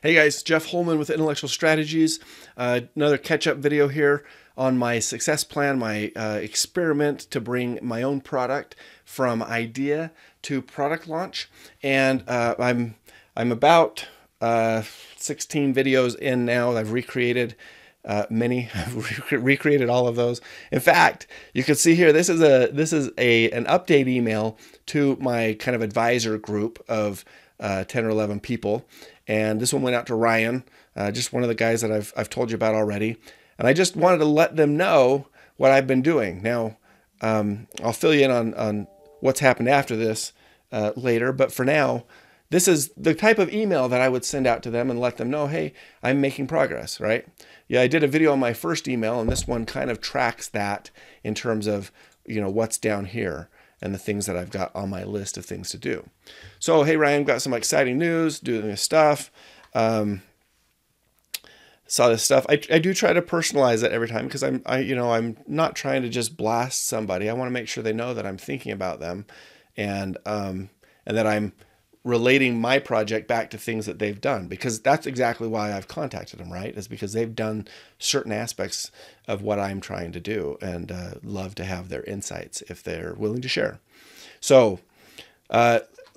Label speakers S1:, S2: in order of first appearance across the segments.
S1: Hey guys, Jeff Holman with Intellectual Strategies. Another catch-up video here on my success plan, my experiment to bring my own product from idea to product launch. And I'm about 16 videos in now. I've recreated many. I've recreated all of those. In fact, you can see here, this is an update email to my kind of advisor group of 10 or 11 people. And this one went out to Ryan, just one of the guys that I've told you about already. And I just wanted to let them know what I've been doing. Now, I'll fill you in on what's happened after this later. But for now, this is the type of email that I would send out to them and let them know, hey, I'm making progress, right? Yeah, I did a video on my first email, and this one kind of tracks that in terms of, what's down here and the things that I've got on my list of things to do. So, hey, Ryan, got some exciting news, doing this stuff. Saw this stuff. I do try to personalize it every time because I'm not trying to just blast somebody. I want to make sure they know that I'm thinking about them and that I'm relating my project back to things that they've done, because that's exactly why I've contacted them, right? Is because they've done certain aspects of what I'm trying to do, and love to have their insights if they're willing to share. So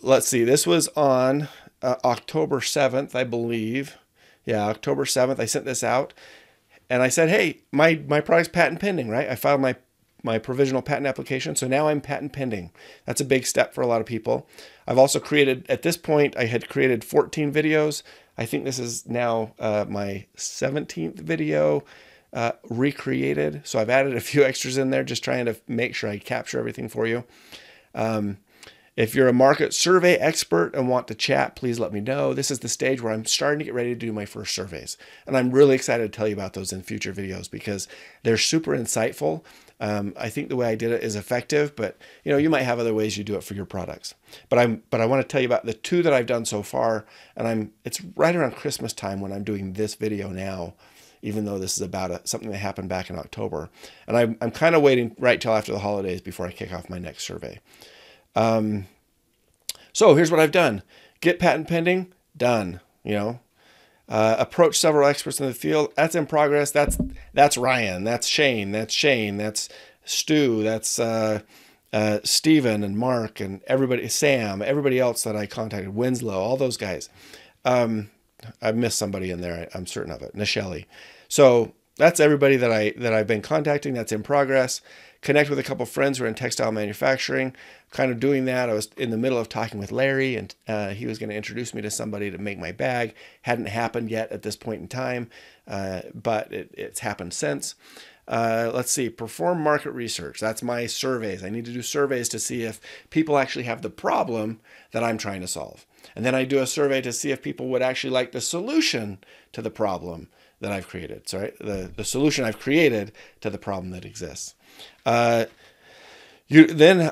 S1: let's see. This was on October 7th, I believe. Yeah, October 7th, I sent this out, and I said, hey, my product's patent pending, right? I filed my provisional patent application. So now I'm patent pending. That's a big step for a lot of people. I've also created, at this point, I had created 14 videos. I think this is now my 17th video recreated. So I've added a few extras in there, just trying to make sure I capture everything for you. If you're a market survey expert and want to chat, please let me know. This is the stage where I'm starting to get ready to do my first surveys. And I'm really excited to tell you about those in future videos because they're super insightful. I think the way I did it is effective, but you might have other ways you do it for your products. But I want to tell you about the two that I've done so far, and it's right around Christmas time when I'm doing this video now, even though this is about something that happened back in October. And I'm kind of waiting right till after the holidays before I kick off my next survey. So here's what I've done. Get patent pending, done. Approach several experts in the field. That's in progress. That's Ryan. That's Shane. That's Stu. That's Steven and Mark and everybody, Sam, everybody else that I contacted, Winslow, all those guys. I've missed somebody in there. I'm certain of it. Nishelli. So that's everybody that I've been contacting. That's in progress. Connect with a couple of friends who are in textile manufacturing. Kind of doing that. I was in the middle of talking with Larry, and he was going to introduce me to somebody to make my bag. Hadn't happened yet at this point in time, but it's happened since. Let's see. Perform market research. That's my surveys. I need to do surveys to see if people actually have the problem that I'm trying to solve. And then I do a survey to see if people would actually like the solution to the problem that I've created. Sorry, the solution I've created to the problem that exists. Then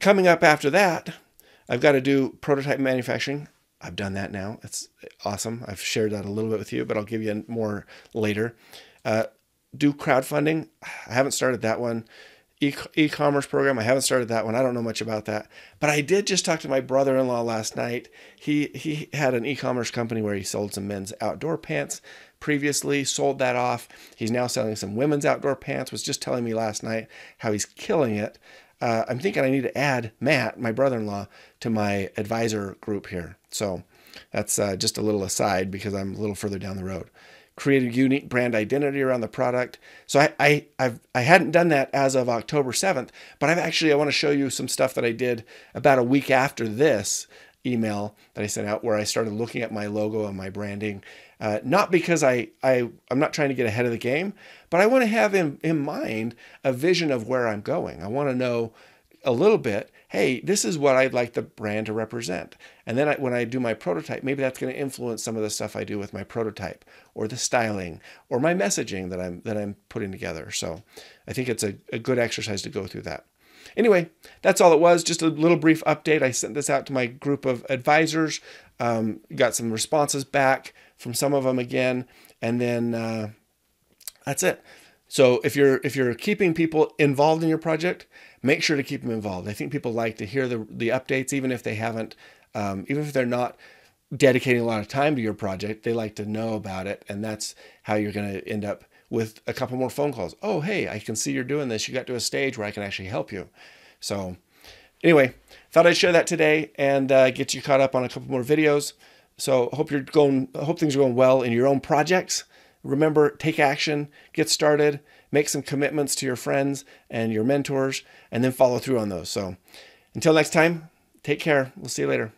S1: coming up after that, I've got to do prototype manufacturing. I've done that now. It's awesome. I've shared that a little bit with you, but I'll give you more later. Do crowdfunding. I haven't started that one. E-commerce program. I haven't started that one. I don't know much about that, but I did just talk to my brother-in-law last night. He had an e-commerce company where he sold some men's outdoor pants previously, sold that off. He's now selling some women's outdoor pants, was just telling me last night how he's killing it. I'm thinking I need to add Matt, my brother-in-law, to my advisor group here. So that's just a little aside because I'm a little further down the road. Created unique brand identity around the product. So I hadn't done that as of October 7th, but I want to show you some stuff that I did about a week after this email that I sent out, where I started looking at my logo and my branding. Not because I'm not trying to get ahead of the game, but I want to have in mind a vision of where I'm going. I want to know a little bit, hey, this is what I'd like the brand to represent. And then when I do my prototype, maybe that's going to influence some of the stuff I do with my prototype, or the styling, or my messaging that I'm putting together. So I think it's a good exercise to go through that. Anyway, that's all it was. Just a little brief update. I sent this out to my group of advisors, got some responses back from some of them again, and then that's it. So if you're keeping people involved in your project, make sure to keep them involved. I think people like to hear the updates, even if they haven't, even if they're not dedicating a lot of time to your project. They like to know about it. And that's how you're going to end up with a couple more phone calls. Oh, hey, I can see you're doing this. You got to a stage where I can actually help you. So anyway, thought I'd share that today and get you caught up on a couple more videos. So hope things are going well in your own projects. Remember, take action, get started, make some commitments to your friends and your mentors, and then follow through on those. So until next time, take care. We'll see you later.